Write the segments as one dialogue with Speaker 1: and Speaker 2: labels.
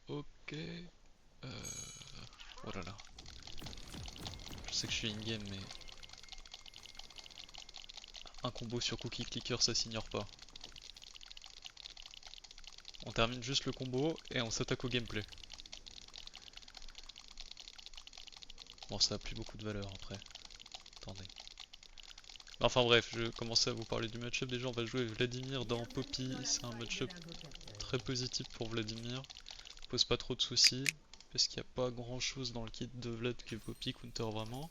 Speaker 1: Ok. Oh là là. Je sais que je suis in-game, mais un combo sur Cookie Clicker, ça s'ignore pas. On termine juste le combo et on s'attaque au gameplay. Bon, ça a plus beaucoup de valeur après. Attendez. Enfin bref, je commençais à vous parler du match-up. Déjà, on va jouer Vladimir dans Poppy. C'est un match-up très positif pour Vladimir. Pose pas trop de soucis. Parce qu'il n'y a pas grand chose dans le kit de Vlad que Poppy counter vraiment.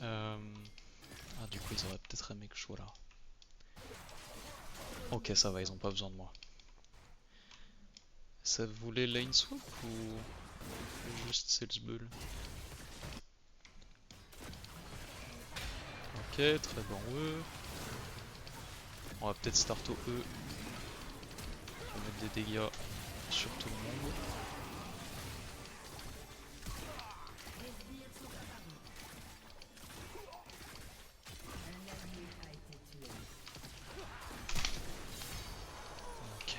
Speaker 1: Ah, du coup, ils auraient peut-être aimé que je sois là. Ok, ça va, ils ont pas besoin de moi. Ça voulait lane swap ou juste sales bull? Ok, très bon E. On va peut-être start au E. On va mettre des dégâts sur tout le monde. Ok.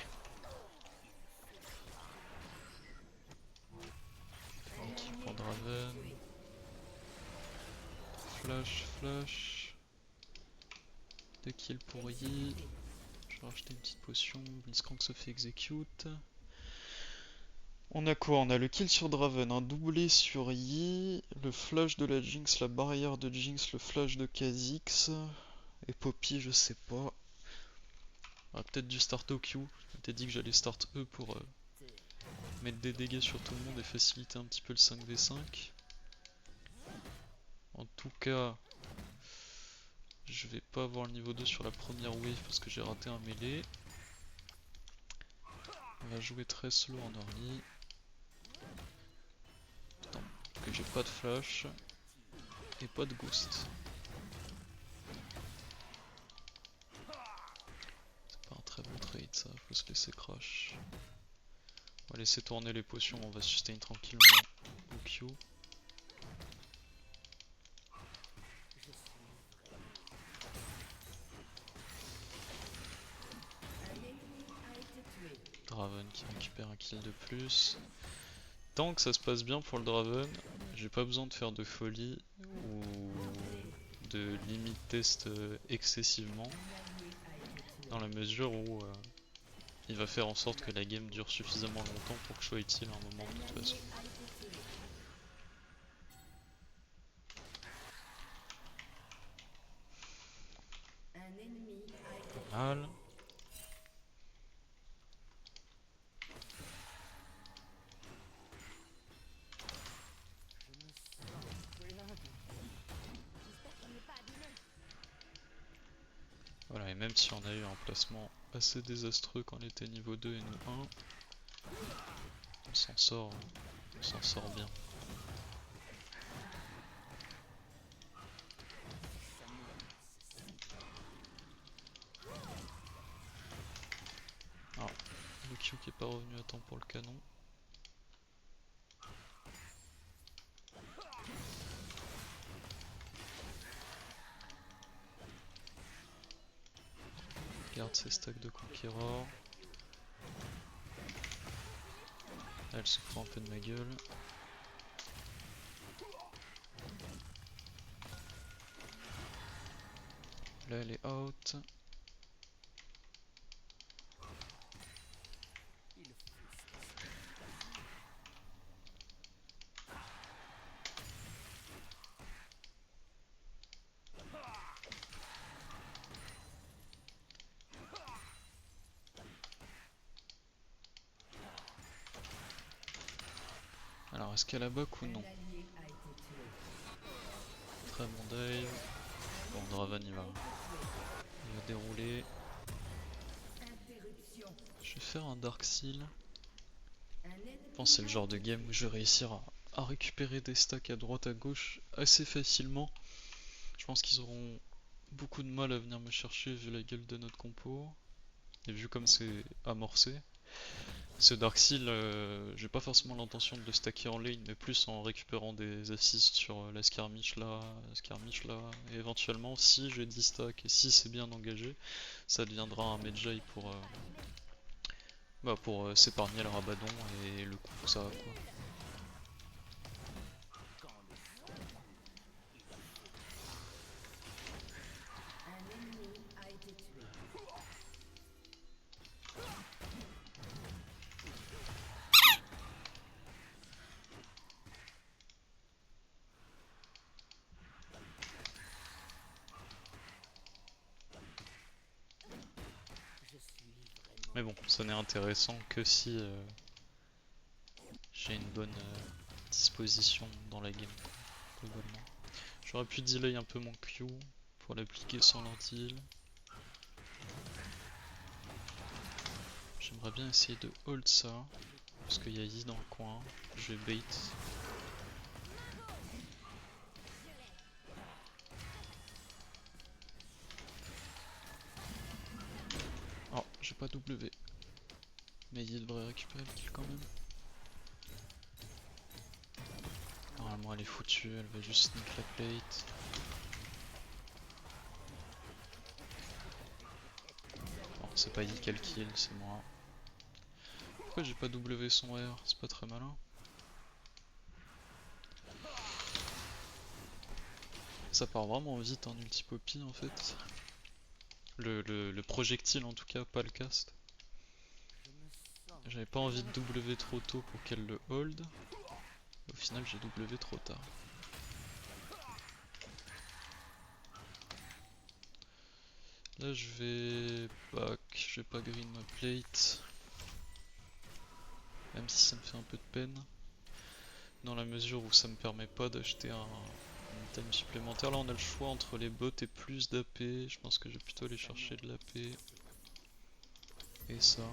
Speaker 1: Kill pour Draven. Flash, flash. 2 kills pour Yi. Je vais racheter une petite potion. Blitzcrank se fait execute. On a quoi? On a le kill sur Draven, un doublé sur Yi, le flash de la Jinx, la barrière de Jinx, le flash de Kha'Zix. Et Poppy, je sais pas. On aurait peut-être dû start au Q. Je m'étais dit que j'allais start E pour mettre des dégâts sur tout le monde et faciliter un petit peu le 5v5. En tout cas, je vais pas avoir le niveau 2 sur la première wave parce que j'ai raté un mêlée. On va jouer très slow en early. Attends, que j'ai pas de flash et pas de ghost. C'est pas un très bon trade ça, faut se laisser crash. On va laisser tourner les potions, on va sustain tranquillement au Q. Draven qui récupère un kill de plus. Tant que ça se passe bien pour le Draven, j'ai pas besoin de faire de folie ou de limit test excessivement. Dans la mesure où il va faire en sorte que la game dure suffisamment longtemps pour que je sois utile à un moment de toute façon. Pas mal. Voilà, et même si on a eu un placement assez désastreux quand on était niveau 2 et nous 1, on s'en sort bien. Alors, le Q qui est pas revenu à temps pour le canon. Garde ses stacks de Conqueror. Elle se fout un peu de ma gueule. Là elle est out. Alors est-ce qu'elle a back ou non? Très bon dive. Bon, Draven il va dérouler. Je vais faire un Dark Seal. Je pense que c'est le genre de game où je vais réussir à récupérer des stacks à droite à gauche assez facilement. Je pense qu'ils auront beaucoup de mal à venir me chercher vu la gueule de notre compo. Et vu comme c'est amorcé. Ce Dark Seal, j'ai pas forcément l'intention de le stacker en lane, mais plus en récupérant des assists sur la skirmish là, et éventuellement, si j'ai 10 stacks et si c'est bien engagé, ça deviendra un Medjay Bah pour s'épargner le rabadon et le coup que ça a quoi. Mais bon, ça n'est intéressant que si j'ai une bonne disposition dans la game, quoi, globalement. J'aurais pu delay un peu mon Q pour l'appliquer sans lentilles. J'aimerais bien essayer de hold ça, parce qu'il y a Yi dans le coin, je vais bait. Oh, j'ai pas W. Mais Yi devrait récupérer le kill quand même. Normalement elle est foutue, elle va juste sneak la plate. Bon, c'est pas Yi qui a le kill, c'est moi. Pourquoi j'ai pas W son R? C'est pas très malin. Ça part vraiment vite en ulti poppy en fait. Le projectile en tout cas, pas le cast. J'avais pas envie de W trop tôt pour qu'elle le hold. Au final j'ai W trop tard. Là je vais back, je vais pas green ma plate. Même si ça me fait un peu de peine. Dans la mesure où ça me permet pas d'acheter un item supplémentaire. Là on a le choix entre les bots et plus d'AP. Je pense que je vais plutôt aller chercher de l'AP. Et ça.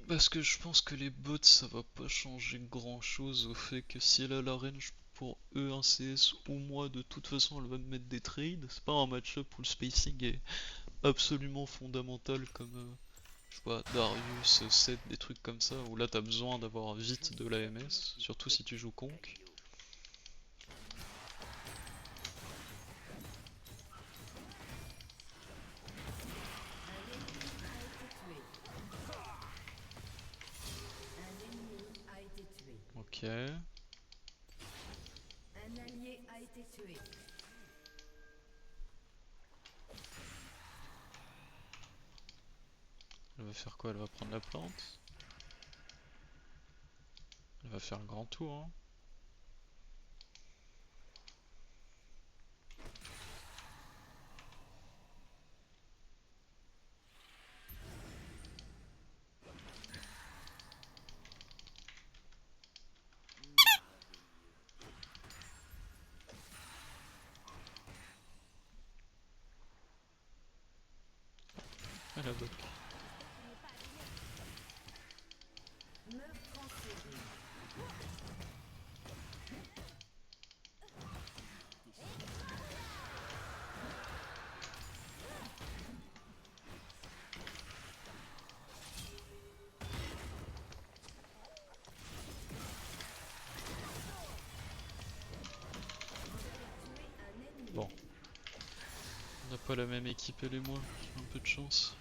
Speaker 1: Parce que je pense que les bots ça va pas changer grand chose au fait que si elle a la range pour eux un CS ou moi de toute façon elle va me mettre des trades. C'est pas un match-up où le spacing est absolument fondamental comme je sais pas, Darius, Seth, des trucs comme ça où là t'as besoin d'avoir vite de l'AMS, surtout si tu joues conk. Ok. Elle va faire quoi? Elle va prendre la plante. Elle va faire le grand tour, hein. Elle a bloqué. Bon. On n'a pas la même équipe elle et moi, j'ai un peu de chance.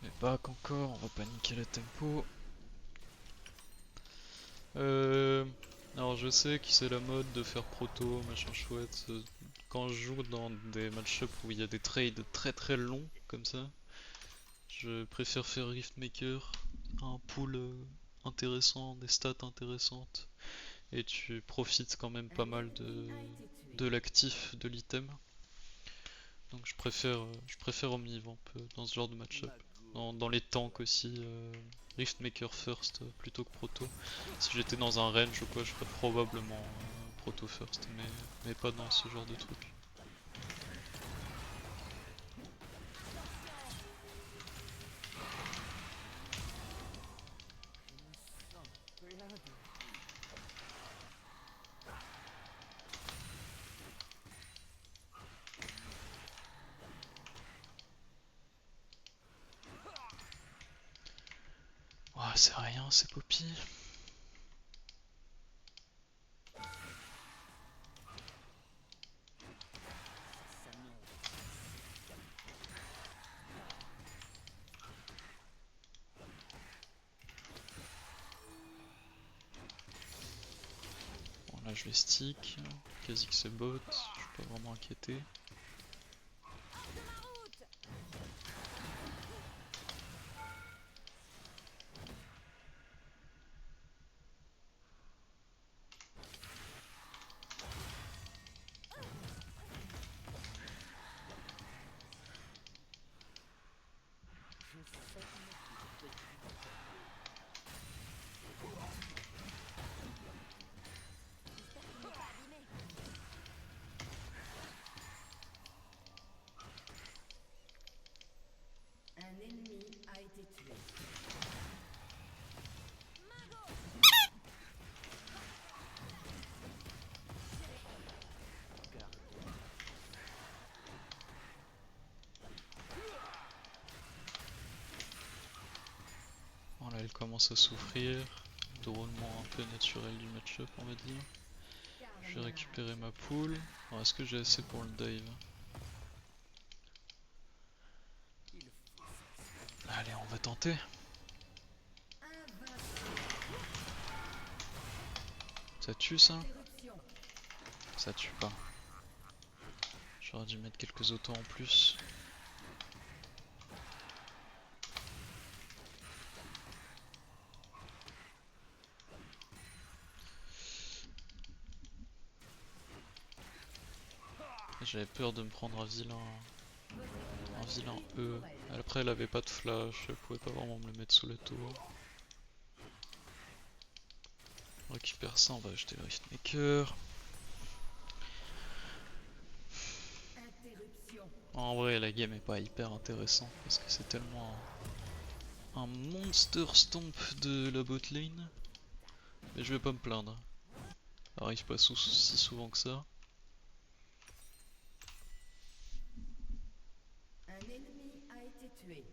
Speaker 1: Mais back encore, on va pas niquer le tempo. Alors je sais que c'est la mode de faire proto, machin chouette. Quand je joue dans des match-up où il y a des trades très très longs comme ça, je préfère faire Riftmaker, un pool intéressant, des stats intéressantes, et tu profites quand même pas mal de l'actif de l'item. Donc je préfère Omnivamp dans ce genre de match-up. Dans les tanks aussi, Riftmaker first plutôt que proto. Si j'étais dans un range ou quoi, je ferais probablement proto first, mais pas dans ce genre de truc. Ouais, c'est rien, c'est Poppy. Là je vais stick, quasi que c'est bot, je suis pas vraiment inquiété.
Speaker 2: Un ennemi a été tué.
Speaker 1: Voilà, elle commence à souffrir. Déroulement un peu naturel du match-up, on va dire. Je vais récupérer ma poule. Alors, est-ce que j'ai assez pour le dive? Allez, on va tenter. Ça tue ça? Ça tue pas. J'aurais dû mettre quelques autos en plus. J'avais peur de me prendre un vilain E. Après elle avait pas de flash, elle pouvait pas vraiment me le mettre sous la tour. On récupère ça, on va acheter le Riftmaker. En vrai la game est pas hyper intéressante parce que c'est tellement un monster stomp de la bot lane. Mais je vais pas me plaindre. Ça arrive pas si souvent que ça.
Speaker 2: Un ennemi a été tué.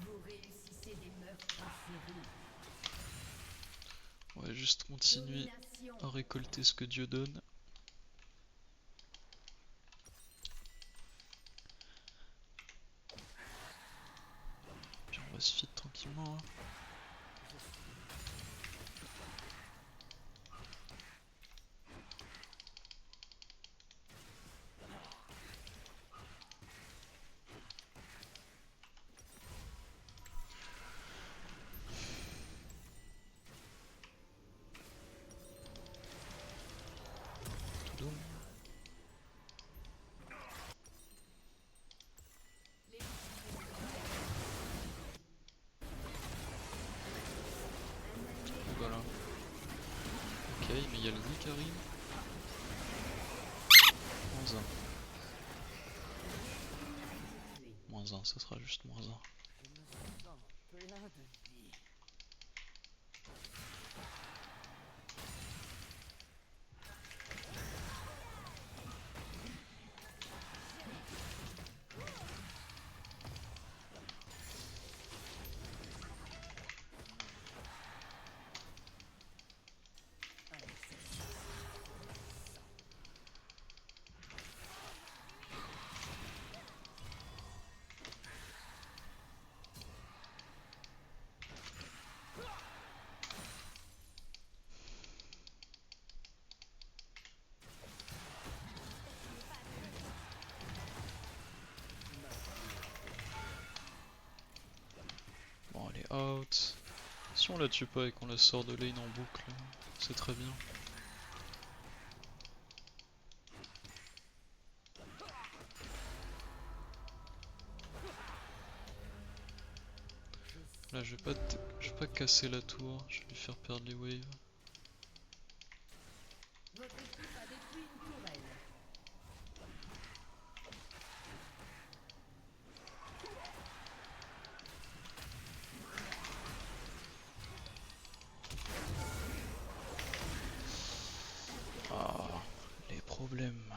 Speaker 2: Vous réussissez des meurtres en série.
Speaker 1: On va juste continuer à récolter ce que Dieu donne. Puis on va se feed tranquillement. Hein. Toudoum. Voilà. Ok, mais il y a le Lee qui arrive. Moins 1, ça sera juste moins 1. Bon, elle est out. Si on la tue pas et qu'on la sort de lane en boucle, c'est très bien. Là, je vais pas casser la tour, je vais lui faire perdre les waves.
Speaker 2: Votre équipe a détruit une tourelle.
Speaker 1: Ah, les problèmes.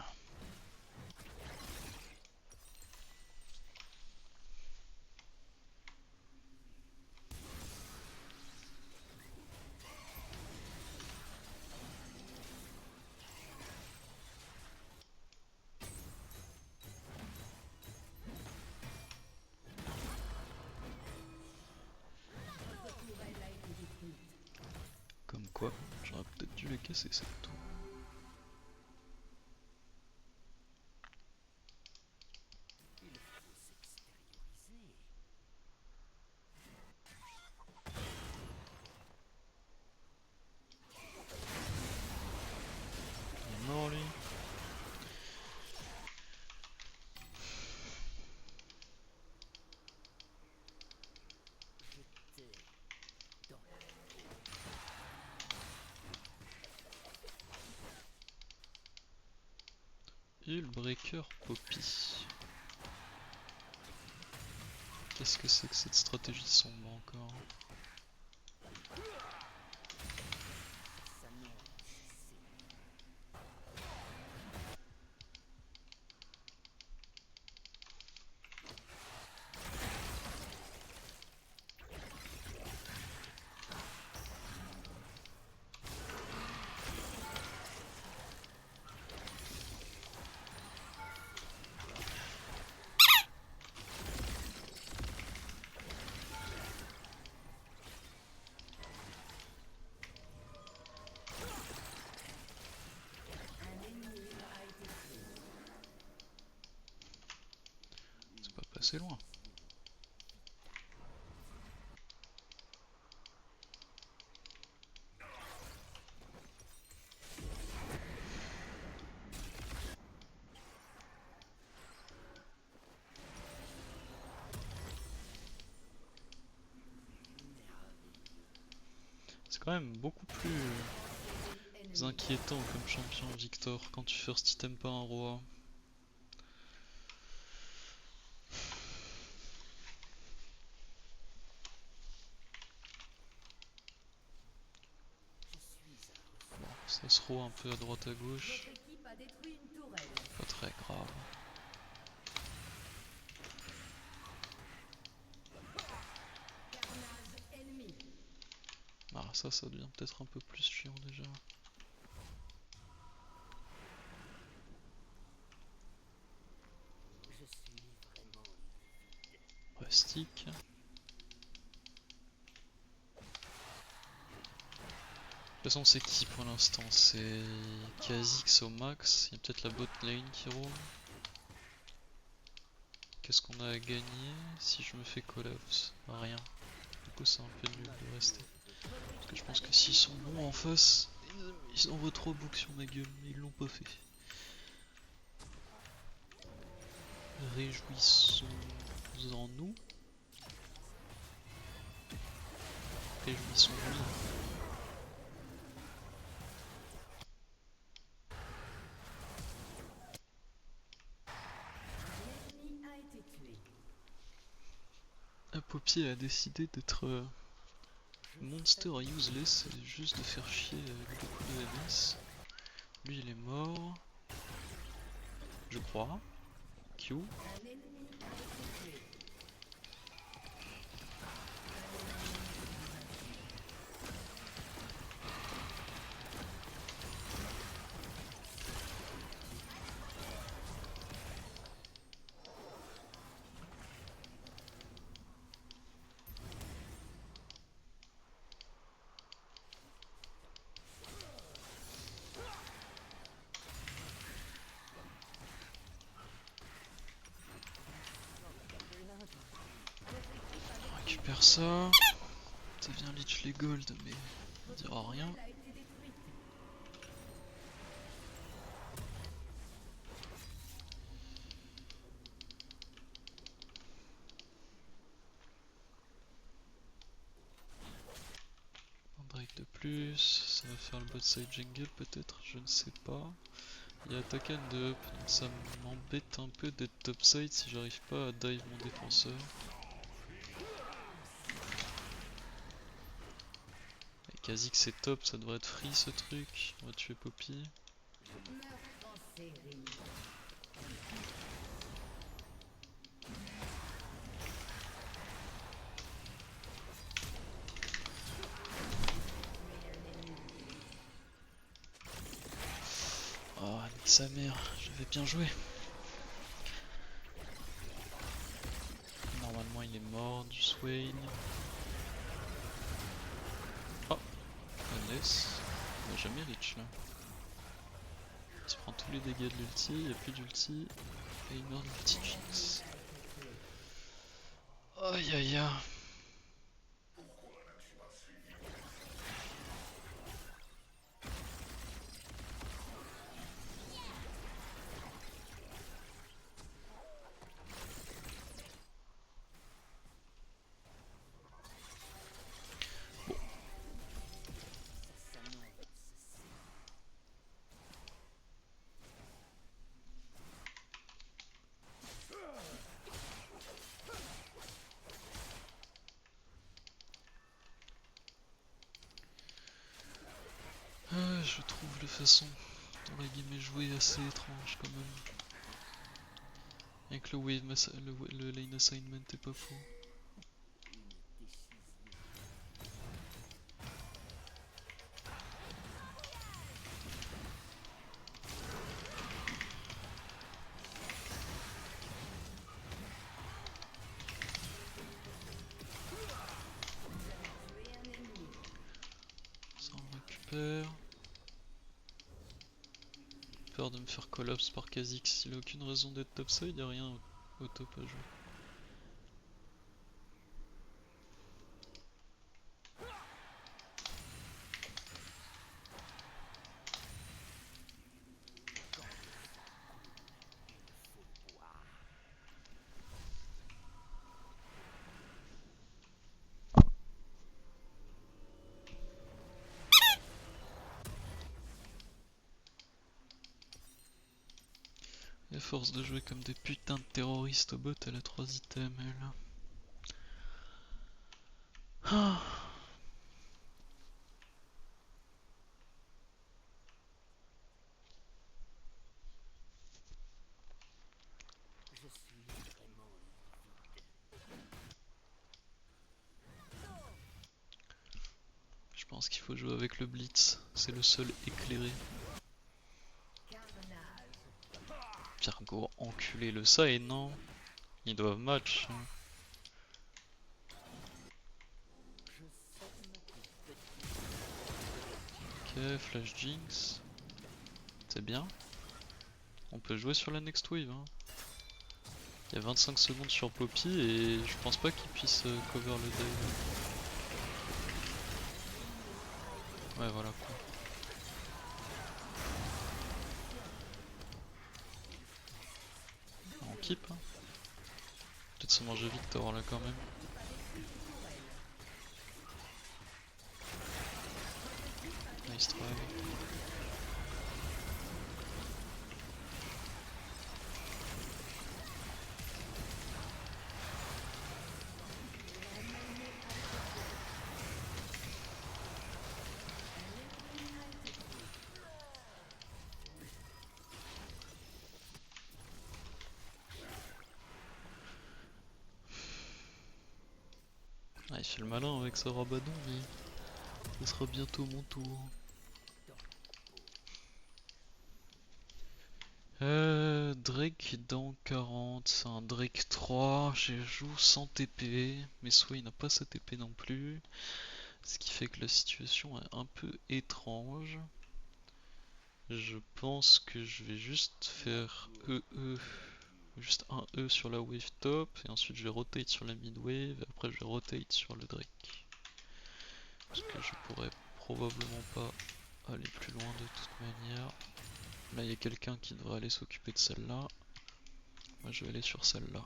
Speaker 1: quoi. J'aurais peut-être dû les casser cette tour. Il est mort lui. Healbreaker Poppy. Qu'est-ce que c'est que cette stratégie sombre encore? C'est pas passé loin. C'est quand même beaucoup plus inquiétant comme champion Victor quand tu first item pas un roi. Bon, ça se roule un peu à droite à gauche. Pas très grave. Ah ça devient peut-être un peu plus chiant déjà. Rustique. De toute façon c'est qui pour l'instant? C'est Kha'Zix au max, il y a peut-être la bot lane qui roule. Qu'est-ce qu'on a à gagner si je me fais collapse? Rien. Du coup c'est un peu nul de rester. Parce que je pense que s'ils sont bons en face, ils envoient 3 boucs sur ma gueule, mais ils l'ont pas fait. Réjouissons-en-nous. Réjouissons-nous. Poppy a décidé d'être monster useless et juste de faire chier avec beaucoup de MS. Lui il est mort. Je crois. Q. On récupère ça. Ça vient leech les gold mais on dira rien. Un break de plus, ça va faire le bot side jungle peut-être, je ne sais pas. Il y a attack and up, donc ça m'embête un peu d'être topside si j'arrive pas à dive mon défenseur. Kha'Zix c'est top, ça devrait être free ce truc. On va tuer Poppy. Oh, nique sa mère, j'avais bien joué. Normalement il est mort du Swain. Oh, goodness. On a jamais reach là. Il se prend tous les dégâts de l'ulti, il n'y a plus d'ulti. Et il meurt d'ulti Jinx. Aïe aïe aïe. Je trouve la façon dont la game est jouée assez étrange quand même. Avec le wave, le lane assignment est pas faux. Ça on récupère. Peur de me faire collapse par Kha'Zix, il a aucune raison d'être topside, y'a rien au top à jouer. Et à force de jouer comme des putains de terroristes au bot, elle a 3 items elle. Ah. Je pense qu'il faut jouer avec le blitz, c'est le seul éclairé. Pirgo, enculé le ça et non. Ils doivent match. Ok, Flash Jinx. C'est bien. On peut jouer sur la next wave. Hein. Il y a 25 secondes sur Poppy et je pense pas qu'il puisse cover le dive. Ouais voilà quoi. On keep hein. Peut-être se manger Victor là quand même. Nice try. Ah, il fait le malin avec ce rabadon mais ce sera bientôt mon tour. Drake dans 40, c'est un Drake 3, je joue sans TP, mais soit il n'a pas sa TP non plus, ce qui fait que la situation est un peu étrange. Je pense que je vais juste faire juste un E sur la wave top, et ensuite je vais rotate sur la mid wave, et après je vais rotate sur le Drake. Parce que je pourrais probablement pas aller plus loin de toute manière. Là il y a quelqu'un qui devrait aller s'occuper de celle-là. Moi je vais aller sur celle-là.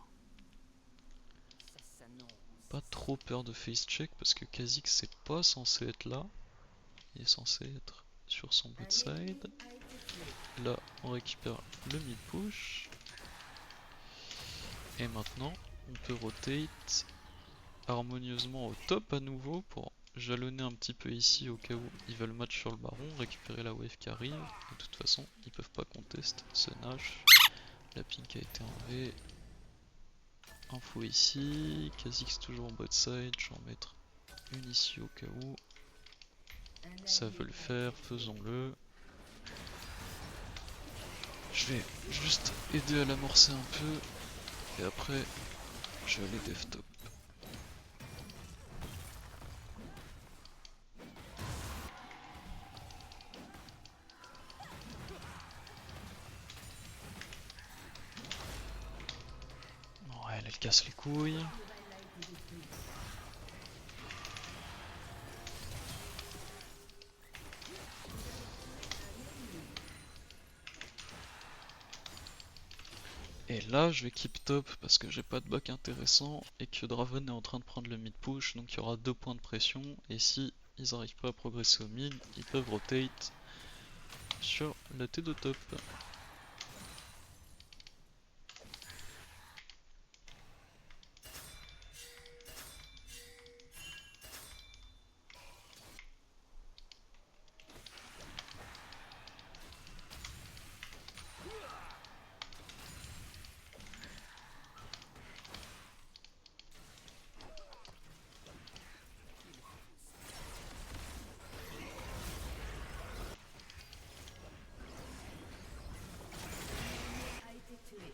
Speaker 1: Pas trop peur de face check parce que Kha'Zix c'est pas censé être là. Il est censé être sur son bot side. Là on récupère le mid push. Et maintenant on peut rotate harmonieusement au top à nouveau pour jalonner un petit peu ici au cas où ils veulent match sur le baron, récupérer la wave qui arrive. De toute façon ils peuvent pas contest ce Nash. La pink a été enlevée. Info ici, Kha'Zix toujours en bot side, je vais en mettre une ici au cas où. Ça veut le faire, faisons-le. Je vais juste aider à l'amorcer un peu, et après je vais aller dev top. casse les couilles. Et là, je vais keep top parce que j'ai pas de back intéressant et que Draven est en train de prendre le mid push, donc il y aura 2 points de pression. Et si ils arrivent pas à progresser au mid, ils peuvent rotate sur la T de top.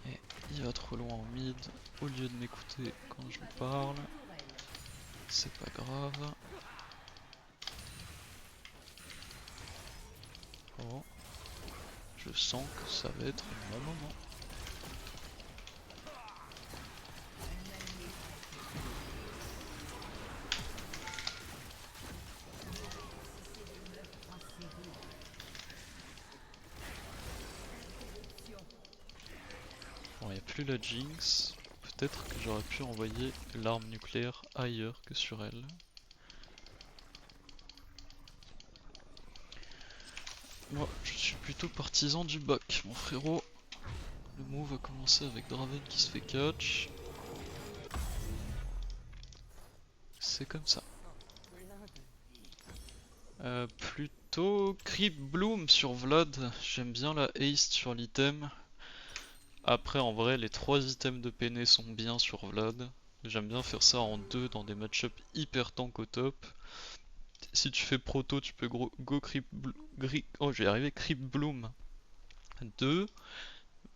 Speaker 1: Et il va trop loin en mid, au lieu de m'écouter quand je lui parle. C'est pas grave. Oh. Je sens que ça va être un bon moment. Bon, il n'y a plus la Jinx. Peut-être que j'aurais pu envoyer l'arme nucléaire ailleurs que sur elle. Moi, je suis plutôt partisan du back, mon frérot. Le move va commencer avec Draven qui se fait catch. C'est comme ça. Plutôt Creep Bloom sur Vlad. J'aime bien la haste sur l'item. Après, en vrai, les 3 items de Pene sont bien sur Vlad. J'aime bien faire ça en 2 dans des match-up hyper tank au top. Si tu fais proto, tu peux go Creep oh, j'ai arrivé Creep Bloom 2.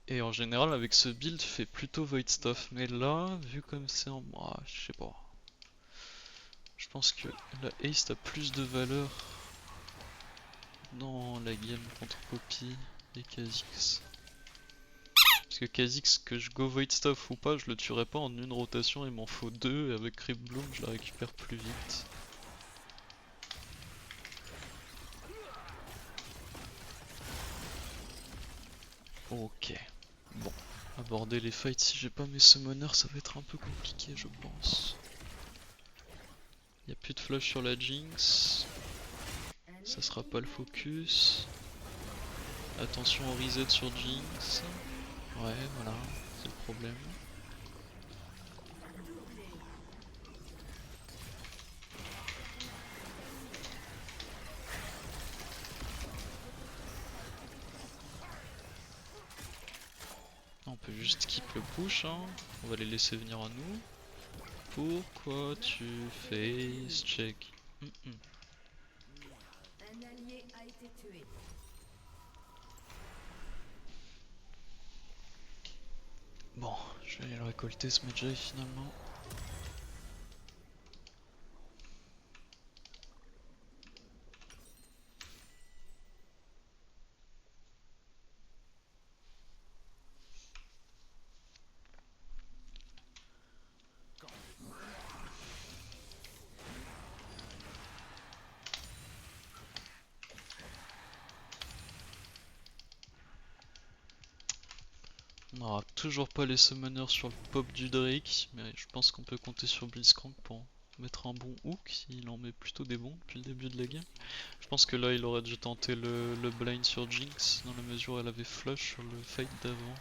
Speaker 1: Et en général, avec ce build, tu fais plutôt Void Stuff. Mais là, vu comme c'est en. Ah, je sais pas. Je pense que la haste a plus de valeur dans la game contre Poppy et Kha'Zix. Parce que Kha'Zix, que je go Void Stuff ou pas, je le tuerai pas en une rotation, il m'en faut 2, et avec Creep Bloom, je la récupère plus vite. Ok. Bon. Aborder les fights si j'ai pas mes summoners, ça va être un peu compliqué, je pense. Y a plus de flash sur la Jinx. Ça sera pas le focus. Attention au reset sur Jinx. Ouais, voilà, c'est le problème. On peut juste keep le push, hein. On va les laisser venir à nous. Pourquoi tu face check?
Speaker 2: Un allié a été tué.
Speaker 1: Bon, je vais aller le récolter ce Magi finalement. On n'aura toujours pas les summoners sur le pop du Drake, mais je pense qu'on peut compter sur Blitzcrank pour mettre un bon hook, il en met plutôt des bons depuis le début de la game. Je pense que là il aurait dû tenter le blind sur Jinx, dans la mesure où elle avait flush sur le fight d'avant.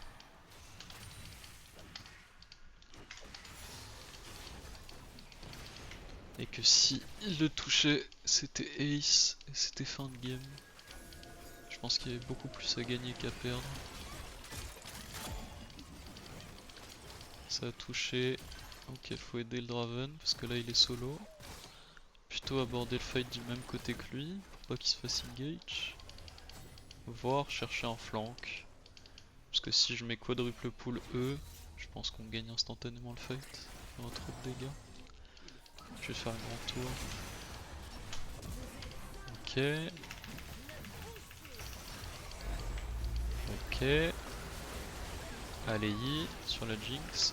Speaker 1: Et que si il le touchait, c'était ace et c'était fin de game. Je pense qu'il y avait beaucoup plus à gagner qu'à perdre. Ça a touché. Ok, faut aider le Draven parce que là il est solo. Plutôt aborder le fight du même côté que lui pour pas qu'il se fasse engage. Voire chercher un flank. Parce que si je mets quadruple pull E, je pense qu'on gagne instantanément le fight. Il y aura trop de dégâts. Je vais faire un grand tour. Ok. Ok. Allez, sur la Jinx.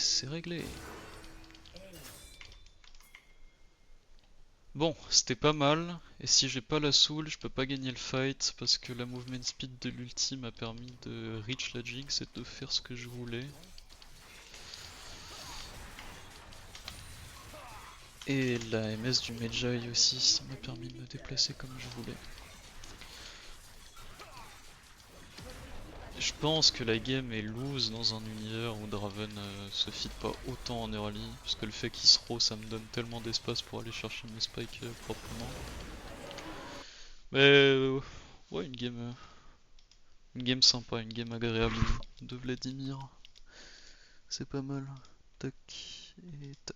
Speaker 1: c'est réglé. Bon, c'était pas mal, et si j'ai pas la soul, je peux pas gagner le fight parce que la movement speed de l'ulti m'a permis de reach la Jinx et de faire ce que je voulais. Et la MS du Magi aussi, ça m'a permis de me déplacer comme je voulais. Je pense que la game est loose dans un univers où Draven se feed pas autant en early, parce que le fait qu'il se row ça me donne tellement d'espace pour aller chercher mes spikes proprement. Mais ouais, une game sympa, une game agréable de Vladimir. C'est pas mal. Tac et tac.